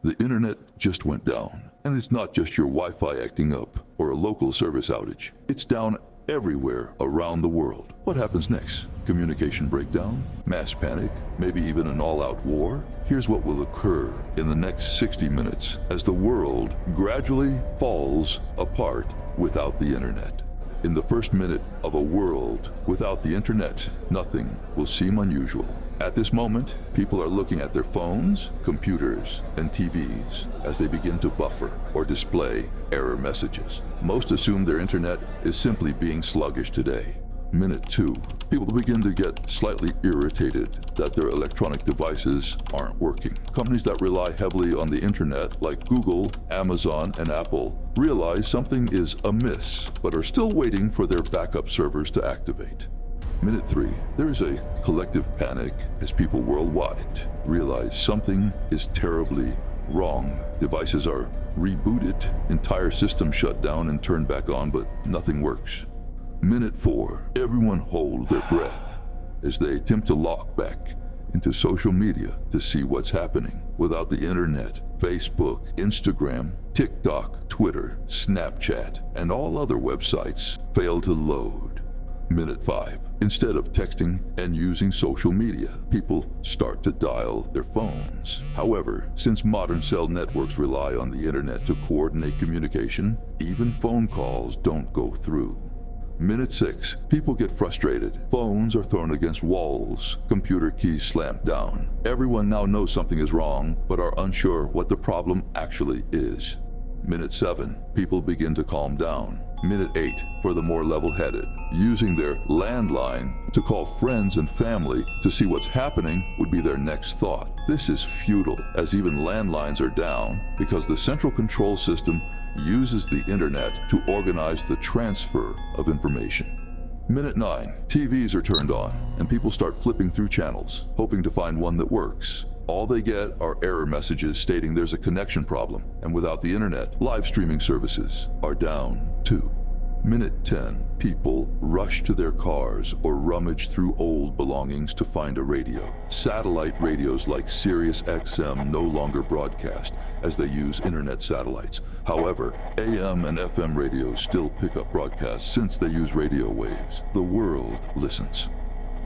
The internet just went down. And it's not just your Wi-Fi acting up or a local service outage. It's down everywhere around the world. What happens next? Communication breakdown? Mass panic? Maybe even an all-out war? Here's what will occur in the next 60 minutes as the world gradually falls apart without the internet. In the first minute of a world without the internet, nothing will seem unusual. At this moment, people are looking at their phones, computers, and TVs as they begin to buffer or display error messages. Most assume their internet is simply being sluggish today. Minute 2, people begin to get slightly irritated that their electronic devices aren't working. Companies that rely heavily on the internet, like Google, Amazon, and Apple, realize something is amiss, but are still waiting for their backup servers to activate. Minute 3, there is a collective panic as people worldwide realize something is terribly wrong. Devices are rebooted, entire systems shut down and turned back on, but nothing works. Minute 4, everyone holds their breath as they attempt to log back into social media to see what's happening. Without the internet, Facebook, Instagram, TikTok, Twitter, Snapchat, and all other websites fail to load. Minute 5, instead of texting and using social media, people start to dial their phones. However, since modern cell networks rely on the internet to coordinate communication, even phone calls don't go through. Minute 6, people get frustrated. Phones are thrown against walls, computer keys slammed down. Everyone now knows something is wrong, but are unsure what the problem actually is. Minute 7, people begin to calm down. Minute 8, for the more level-headed, using their landline to call friends and family to see what's happening would be their next thought. This is futile, as even landlines are down because the central control system uses the internet to organize the transfer of information. Minute 9, TVs are turned on and people start flipping through channels, hoping to find one that works. All they get are error messages stating there's a connection problem, and without the internet, live streaming services are down too. Minute 10, people rush to their cars or rummage through old belongings to find a radio. Satellite radios like Sirius XM no longer broadcast as they use internet satellites. However, AM and FM radios still pick up broadcasts since they use radio waves. The world listens.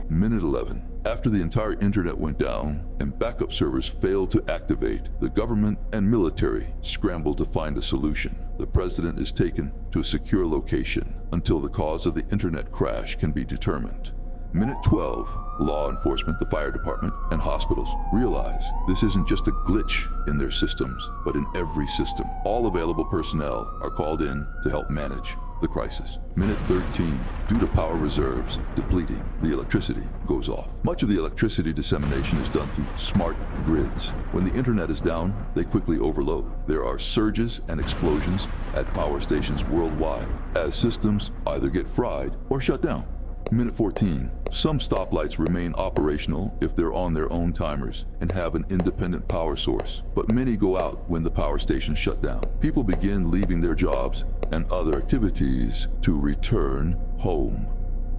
Minute 11, after the entire internet went down and backup servers failed to activate, the government and military scrambled to find a solution. The president is taken to a secure location until the cause of the internet crash can be determined. Minute 12, law enforcement, the fire department, and hospitals realize this isn't just a glitch in their systems, but in every system. All available personnel are called in to help manage the crisis. Minute 13, due to power reserves depleting, the electricity goes off. Much of the electricity dissemination is done through smart grids. When the internet is down, they quickly overload. There are surges and explosions at power stations worldwide as systems either get fried or shut down. Minute 14, some stoplights remain operational if they're on their own timers and have an independent power source, but many go out when the power stations shut down. People begin leaving their jobs and other activities to return home.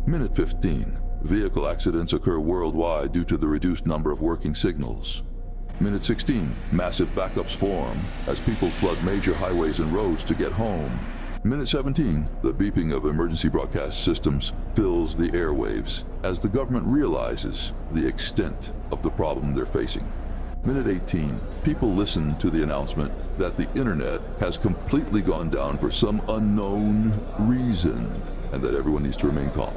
Minute 15, vehicle accidents occur worldwide due to the reduced number of working signals. Minute 16, massive backups form as people flood major highways and roads to get home. Minute 17, the beeping of emergency broadcast systems fills the airwaves as the government realizes the extent of the problem they're facing. Minute 18, people listen to the announcement that the internet has completely gone down for some unknown reason and that everyone needs to remain calm.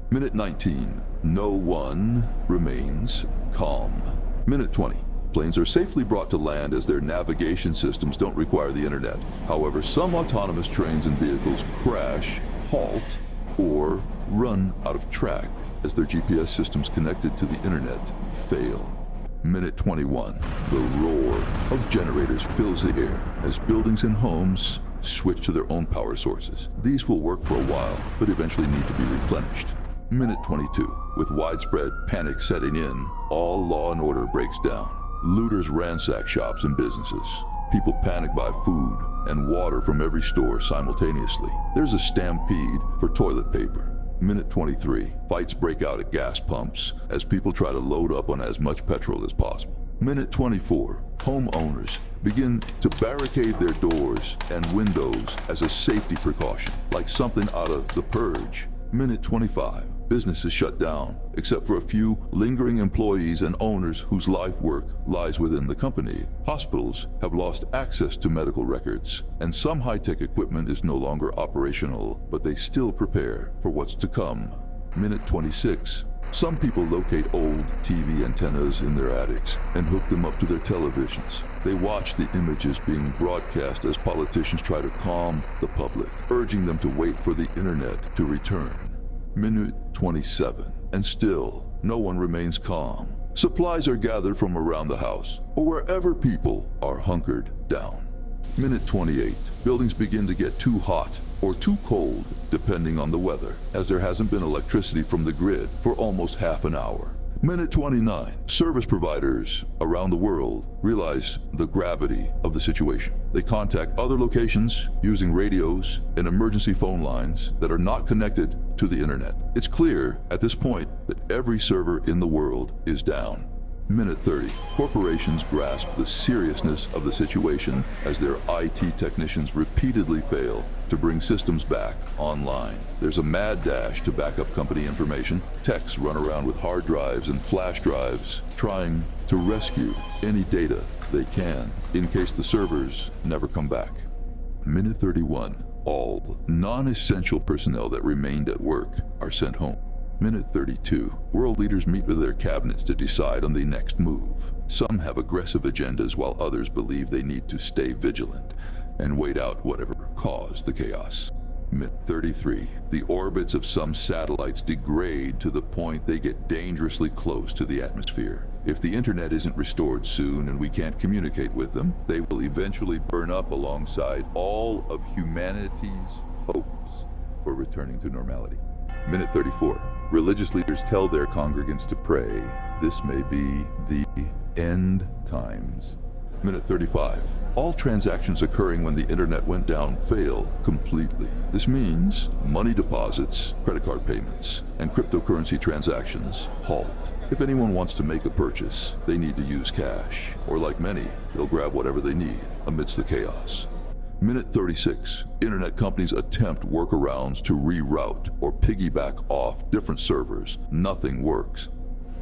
Minute 19, no one remains calm. Minute 20, planes are safely brought to land as their navigation systems don't require the internet. However, some autonomous trains and vehicles crash, halt, or run out of track as their GPS systems connected to the internet fail. Minute 21, the roar of generators fills the air as buildings and homes switch to their own power sources. These will work for a while, but eventually need to be replenished. Minute 22, with widespread panic setting in, all law and order breaks down. Looters ransack shops and businesses. People panic buy food and water from every store simultaneously. There's a stampede for toilet paper. Minute 23, fights break out at gas pumps as people try to load up on as much petrol as possible. Minute 24, homeowners begin to barricade their doors and windows as a safety precaution, like something out of The Purge. Minute 25. Businesses shut down, except for a few lingering employees and owners whose life work lies within the company. Hospitals have lost access to medical records, and some high-tech equipment is no longer operational, but they still prepare for what's to come. Minute 26. Some people locate old TV antennas in their attics and hook them up to their televisions. They watch the images being broadcast as politicians try to calm the public, urging them to wait for the internet to return. Minute 27. And still, no one remains calm. Supplies are gathered from around the house, or wherever people are hunkered down. Minute 28. Buildings begin to get too hot or too cold, depending on the weather, as there hasn't been electricity from the grid for almost half an hour. Minute 29. Service providers around the world realize the gravity of the situation. They contact other locations using radios and emergency phone lines that are not connected to the internet. It's clear at this point that every server in the world is down. Minute 30. Corporations grasp the seriousness of the situation as their IT technicians repeatedly fail to bring systems back online. There's a mad dash to back up company information. Techs run around with hard drives and flash drives, trying to rescue any data they can in case the servers never come back. Minute 31. All non-essential personnel that remained at work are sent home. Minute 32. World leaders meet with their cabinets to decide on the next move. Some have aggressive agendas while others believe they need to stay vigilant and wait out whatever caused the chaos. Minute 33. The orbits of some satellites degrade to the point they get dangerously close to the atmosphere. If the internet isn't restored soon and we can't communicate with them, they will eventually burn up alongside all of humanity's hopes for returning to normality. Minute 34. Religious leaders tell their congregants to pray. This may be the end times. Minute 35. All transactions occurring when the internet went down fail completely. This means money deposits, credit card payments, and cryptocurrency transactions halt. If anyone wants to make a purchase, they need to use cash, or like many, they'll grab whatever they need amidst the chaos. Minute 36. Internet companies attempt workarounds to reroute or piggyback off different servers. Nothing works.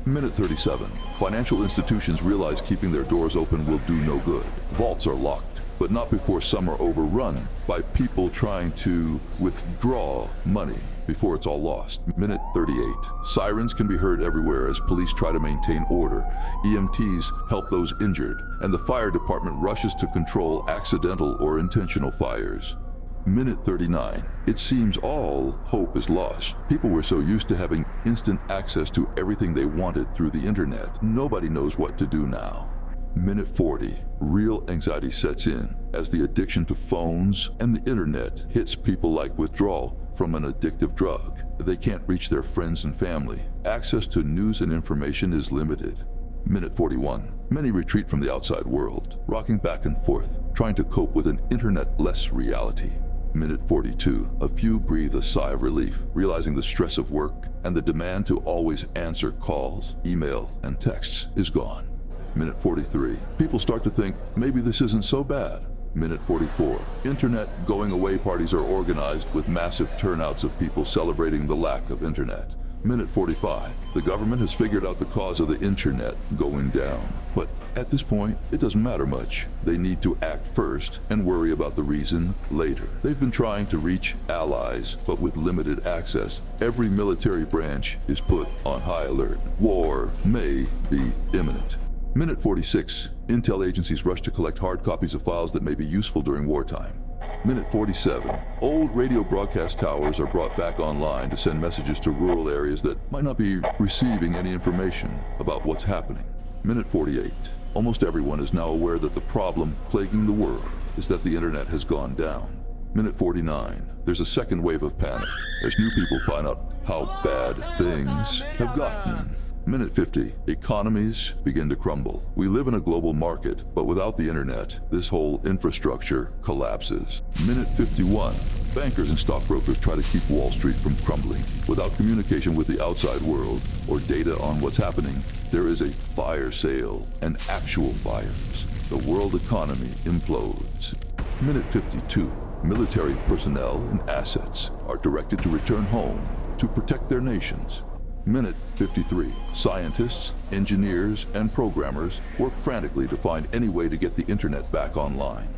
Minute 37. Financial institutions realize keeping their doors open will do no good. Vaults are locked, but not before some are overrun by people trying to withdraw money before it's all lost. Minute 38. Sirens can be heard everywhere as police try to maintain order. EMTs help those injured, and the fire department rushes to control accidental or intentional fires. Minute 39. It seems all hope is lost. People were so used to having instant access to everything they wanted through the internet. Nobody knows what to do now. Minute 40. Real anxiety sets in as the addiction to phones and the internet hits people like withdrawal from an addictive drug. They can't reach their friends and family. Access to news and information is limited. Minute 41. Many retreat from the outside world, rocking back and forth, trying to cope with an internet-less reality. Minute 42. A few breathe a sigh of relief, realizing the stress of work and the demand to always answer calls, email, and texts is gone. Minute 43. People start to think, maybe this isn't so bad. Minute 44. Internet going-away parties are organized with massive turnouts of people celebrating the lack of internet. Minute 45. The government has figured out the cause of the internet going down. But at this point, it doesn't matter much. They need to act first and worry about the reason later. They've been trying to reach allies, but with limited access. Every military branch is put on high alert. War may be imminent. Minute 46. Intel agencies rush to collect hard copies of files that may be useful during wartime. Minute 47. Old radio broadcast towers are brought back online to send messages to rural areas that might not be receiving any information about what's happening. Minute 48. Almost everyone is now aware that the problem plaguing the world is that the internet has gone down. Minute 49. There's a second wave of panic as new people find out how bad things have gotten. Minute 50. Economies begin to crumble. We live in a global market, but without the internet, this whole infrastructure collapses. Minute 51. Bankers and stockbrokers try to keep Wall Street from crumbling. Without communication with the outside world or data on what's happening, there is a fire sale and actual fires. the world economy implodes. Minute 52. Military personnel and assets are directed to return home to protect their nations. Minute 53. Scientists, engineers, and programmers work frantically to find any way to get the internet back online.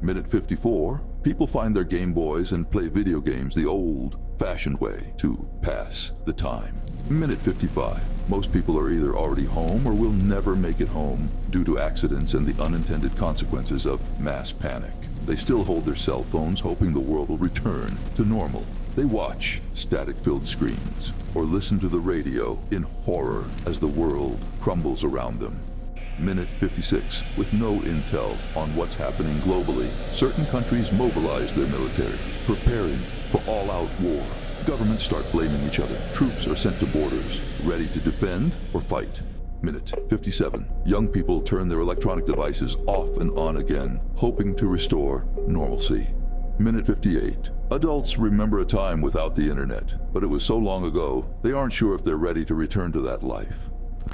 Minute 54. People find their Game Boys and play video games the old-fashioned way to pass the time. Minute 55. Most people are either already home or will never make it home due to accidents and the unintended consequences of mass panic. They still hold their cell phones, hoping the world will return to normal. They watch static-filled screens or listen to the radio in horror as the world crumbles around them. Minute 56. With no intel on what's happening globally, certain countries mobilize their military, preparing for all-out war. Governments start blaming each other. Troops are sent to borders, ready to defend or fight. Minute 57. Young people turn their electronic devices off and on again, hoping to restore normalcy. Minute 58. Adults remember a time without the internet, but it was so long ago, they aren't sure if they're ready to return to that life.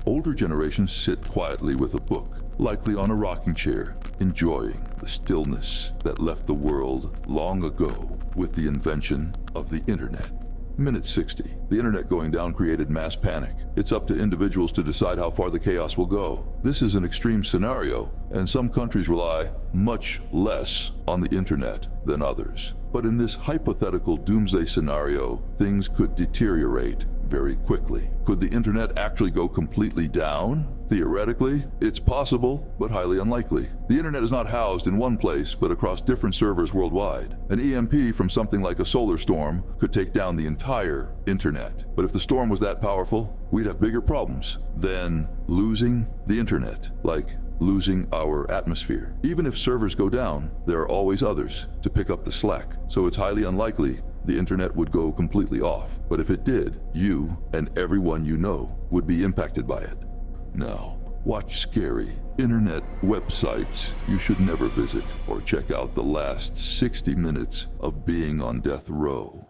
Older generations sit quietly with a book, likely on a rocking chair, enjoying the stillness that left the world long ago with the invention of the internet. Minute 60. The internet going down created mass panic. It's up to individuals to decide how far the chaos will go. This is an extreme scenario, and some countries rely much less on the internet than others. But in this hypothetical doomsday scenario, things could deteriorate very quickly. Could the internet actually go completely down? Theoretically, it's possible, but highly unlikely. The internet is not housed in one place, but across different servers worldwide. An EMP from something like a solar storm could take down the entire internet. But if the storm was that powerful, we'd have bigger problems than losing the internet, like losing our atmosphere. Even if servers go down, there are always others to pick up the slack, so it's highly unlikely the internet would go completely off. But if it did, you and everyone you know would be impacted by it. Now, watch scary internet websites you should never visit, or check out the last 60 minutes of being on death row.